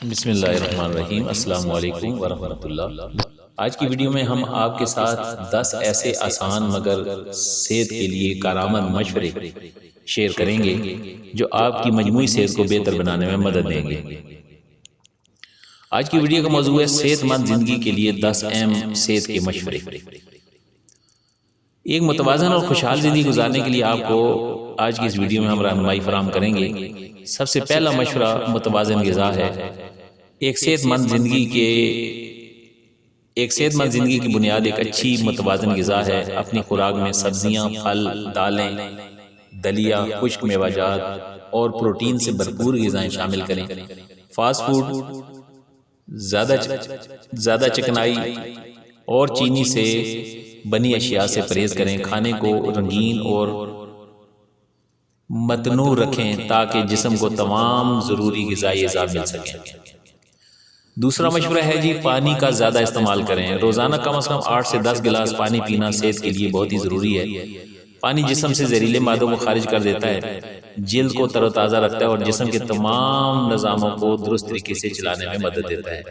بسم اللہ الرحمن الرحیم۔ السلام علیکم ورحمۃ اللہ۔ آج کی ویڈیو میں ہم آپ کے ساتھ 10 ایسے آسان مگر صحت کے لیے کارآمد مشورے شیئر کریں گے جو آپ کی مجموعی صحت کو بہتر بنانے میں مدد دیں گے۔ آج کی ویڈیو کا موضوع ہے صحت مند زندگی کے لیے 10 اہم صحت کے مشورے۔ ایک متوازن اور خوشحال زندگی گزارنے کے لیے آپ کو آج کی اس ویڈیو میں ہم رہنمائی فراہم کریں گے۔ سب سے پہلا مشورہ متوازن غذا ہے۔ ایک صحت مند زندگی کی بنیاد ایک اچھی متوازن غذا ہے۔ اپنی خوراک میں سبزیاں، پھل، دالیں، دلیا، خشک میوہ جات اور پروٹین سے بھرپور غذائیں شامل کریں۔ فاسٹ فوڈ، زیادہ چکنائی اور چینی سے بنی اشیاء سے پرہیز کریں۔ کھانے کو رنگین اور متنوع رکھیں تاکہ جسم کو تمام ضروری غذائی اجزاء مل سکیں۔ دوسرا مشورہ ہے پانی کا زیادہ استعمال کریں۔ روزانہ کم از کم 8 سے 10 گلاس پانی پینا صحت کے لیے بہت ہی ضروری ہے۔ پانی جسم سے زہریلے مادوں کو خارج کر دیتا ہے، جلد کو تر و تازہ رکھتا ہے اور جسم کے تمام نظاموں کو درست طریقے سے چلانے میں مدد دیتا ہے۔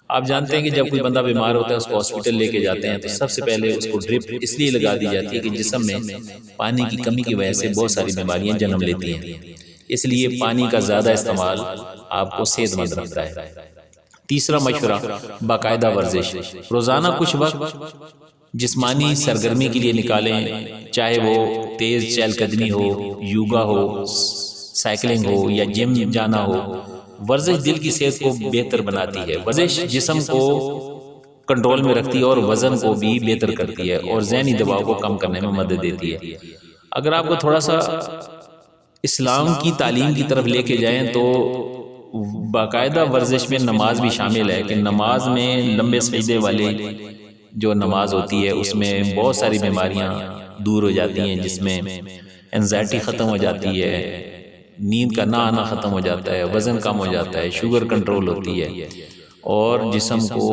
آپ جانتے ہیں کہ جب کوئی بندہ بیمار ہوتا ہے اس کو ہاسپٹل لے کے جاتے ہیں تو سب سے پہلے اس کو ڈرپ اس لیے لگا دی جاتی ہے کہ جسم میں پانی کی کمی کی وجہ سے بہت ساری بیماریاں جنم لیتی ہیں، اس لیے پانی کا زیادہ استعمال آپ کو صحت مند رکھتا ہے۔ تیسرا مشورہ باقاعدہ ورزش۔ روزانہ کچھ وقت جسمانی سرگرمی کے لیے نکالیں، چاہے وہ تیز چہل قدمی ہو، یوگا ہو، سائیکلنگ ہو یا جم جانا ہو۔ ورزش دل کی صحت کو بہتر بناتی ہے، ورزش جسم کو کنٹرول میں رکھتی ہے اور وزن کو بھی بہتر کرتی ہے اور ذہنی دباؤ کو کم کرنے میں مدد دیتی ہے۔ اگر آپ کو تھوڑا سا اسلام کی تعلیم کی طرف لے کے جائیں تو باقاعدہ ورزش میں نماز بھی شامل ہے کہ نماز میں لمبے سجدے والے جو نماز ہوتی ہے اس میں بہت ساری بیماریاں دور ہو جاتی ہیں، جس میں انزائٹی ختم ہو جاتی ہے، نیند کا نہ آنا ختم ہو جاتا ہے، وزن کم ہو جاتا ہے، شوگر کنٹرول ہوتی ہے اور جسم کو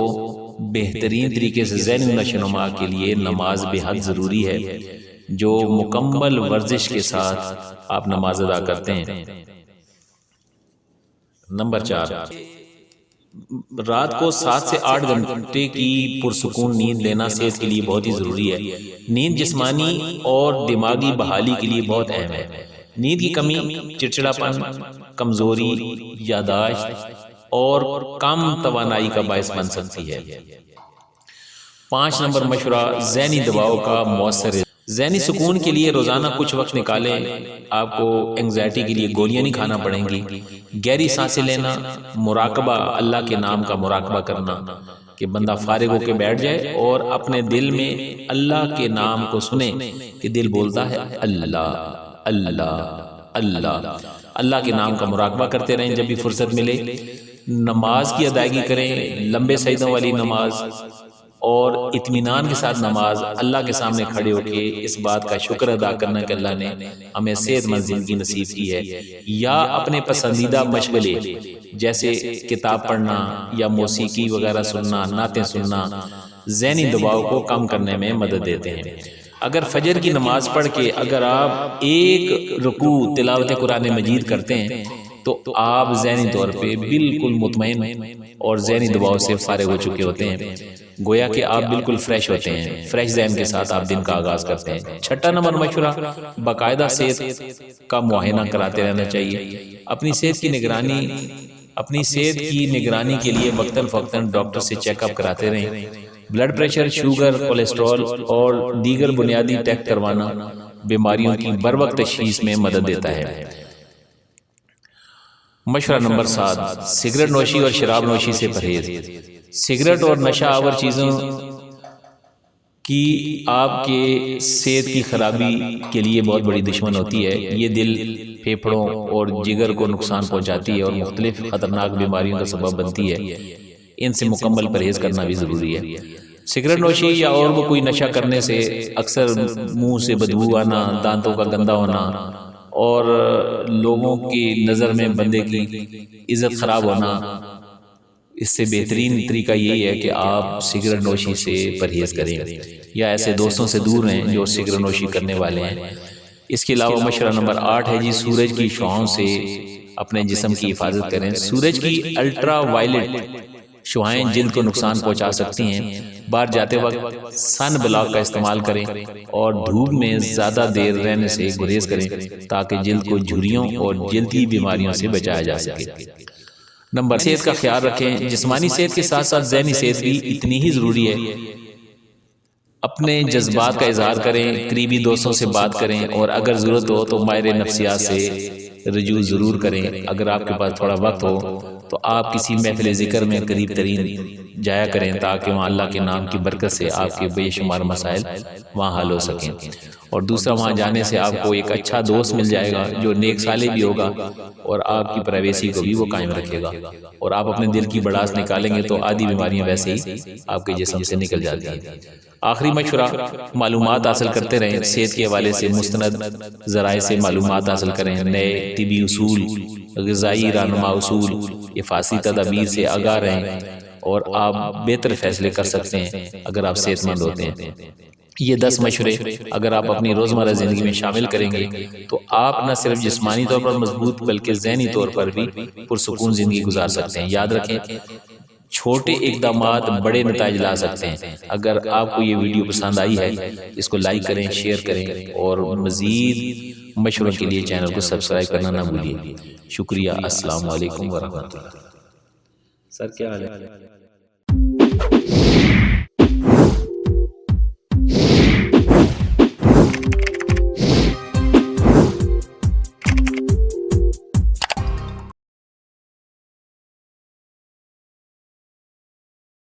بہترین طریقے سے ذہنی نشوونما کے لیے نماز بے حد ضروری ہے۔ جو مکمل ورزش کے ساتھ آپ نماز ادا کرتے ہیں۔ نمبر 4، رات کو 7 سے 8 گھنٹے کی پرسکون نیند لینا صحت کے لیے بہت ہی ضروری ہے۔ نیند جسمانی اور دماغی بحالی کے لیے بہت اہم ہے۔ نیند کی کمی چڑچڑاپن، کمزوری، یادداشت اور کم توانائی کا باعث بن سکتی ہے۔ 5 نمبر مشورہ ذہنی دباؤ کا مؤثر۔ ذہنی سکون کے لیے روزانہ کچھ وقت نکالیں۔ آپ کو انگزائٹی کے لیے گولیاں نہیں کھانا پڑیں گی۔ گہری سانسیں لینا، مراقبہ، اللہ کے نام کا مراقبہ کرنا کہ بندہ فارغ ہو کے بیٹھ جائے اور اپنے دل میں اللہ کے نام کو سنے کہ دل بولتا ہے اللہ اللہ اللہ۔ اللہ کے نام کا مراقبہ کرتے رہیں جب بھی فرصت ملے۔ نماز کی ادائیگی کریں، لمبے سجدوں والی نماز اور اطمینان کے ساتھ نماز، اللہ کے سامنے کھڑے ہو کے اس بات کا شکر ادا کرنا کہ اللہ نے ہمیں صحت مند زندگی نصیب کی ہے، یا اپنے پسندیدہ مشغلے جیسے کتاب پڑھنا یا موسیقی وغیرہ سننا، نعتیں سننا ذہنی دباؤ کو کم کرنے میں مدد دیتے ہیں۔ اگر فجر کی نماز پڑھ کے اگر آپ ایک رکوع تلاوت قرآن مجید کرتے ہیں تو آپ ذہنی طور پہ بالکل مطمئن اور ذہنی دباؤ سے فارغ ہو چکے ہوتے ہیں، گویا کہ آپ بالکل فریش ہوتے ہیں، فریش ذہن کے ساتھ آپ دن کا آغاز کرتے ہیں۔ 6 نمبر مشورہ باقاعدہ صحت کا معائنہ کراتے رہنا چاہیے۔ اپنی صحت کی نگرانی کے لیے وقتاً فوقتاً ڈاکٹر سے چیک اپ کراتے رہیں۔ بلڈ پریشر، شوگر، کولیسٹرول اور دیگر بنیادی ٹیسٹ کروانا بیماریوں کی بروقت تشخیص میں مدد دیتا ہے۔ مشورہ نمبر 7، سگریٹ نوشی اور شراب نوشی سے پرہیز۔ سگریٹ اور نشہ آور چیزوں کی آپ کے صحت کی خرابی کے لیے بہت بڑی دشمن ہوتی ہے۔ یہ دل، پھیپھڑوں اور جگر کو نقصان پہنچاتی ہے اور مختلف خطرناک بیماریوں کا سبب بنتی ہے۔ ان سے مکمل پرہیز کرنا بھی ضروری ہے۔ سگریٹ نوشی یا اور وہ کوئی نشہ کرنے سے اکثر منہ سے بدبو آنا، دانتوں کا گندا ہونا اور لوگوں کی نظر میں بندے کی عزت خراب ہونا۔ اس سے بہترین طریقہ یہی ہے کہ آپ سگریٹ نوشی سے پرہیز کریں یا ایسے دوستوں سے دور رہیں جو سگریٹ نوشی کرنے والے ہیں۔ اس کے علاوہ مشورہ نمبر 8 ہے سورج کی شعاؤں سے اپنے جسم کی حفاظت کریں۔ سورج کی الٹرا وائلٹ شعائیں جلد کو نقصان پہنچا سکتی ہیں، باہر جاتے وقت سن بلاک کا استعمال کریں اور دھوپ میں زیادہ دیر رہنے سے گریز کریں تاکہ جلد کو جھریوں اور جلدی بیماریوں سے بچایا جا سکے۔ نمبر، صحت کا خیال رکھیں۔ جسمانی صحت کے ساتھ ساتھ ذہنی صحت بھی اتنی ہی ضروری ہے۔ اپنے جذبات کا اظہار کریں، قریبی دوستوں سے بات کریں اور اگر ضرورت ہو تو ماہر نفسیات سے رجوع ضرور کریں۔ اگر آپ کے پاس تھوڑا وقت ہو تو آپ کسی محفل ذکر میں قریب ترین جایا کریں تاکہ وہاں اللہ کے نام کی برکت سے آپ کے بے شمار مسائل وہاں حل ہو سکیں۔ اور دوسرا، وہاں جانے سے آپ کو ایک اچھا دوست مل جائے گا جو نیک صالح بھی ہوگا اور آپ کی پرائیویسی کو بھی وہ قائم رکھے گا، اور آپ اپنے دل کی بڑاس نکالیں گے تو آدھی بیماریاں ویسے ہی آپ کے جسم سے نکل جاتی ہیں۔ آخری مشورہ، معلومات حاصل کرتے رہیں۔ صحت کے حوالے سے مستند ذرائع سے معلومات حاصل کریں، نئے طبی اصول، غذائی رہنما اصول، حفاظتی تدابیر سے آگاہ رہیں اور آپ بہتر فیصلے کر سکتے ہیں اگر آپ صحت مند ہوتے ہیں۔ یہ 10 مشورے اگر آپ اپنی روزمرہ زندگی میں شامل کریں گے تو آپ نہ صرف جسمانی طور پر مضبوط بلکہ ذہنی طور پر بھی پرسکون زندگی گزار سکتے ہیں۔ یاد رکھیں، چھوٹے اقدامات بڑے نتائج لا سکتے ہیں۔ اگر آپ کو یہ ویڈیو پسند آئی ہے اس کو لائک کریں، شیئر کریں اور مزید مشوروں کے لیے چینل کو سبسکرائب کرنا نہ بھولیے۔ شکریہ۔ السلام علیکم ورحمۃ اللہ۔ سر کیا حال ہے؟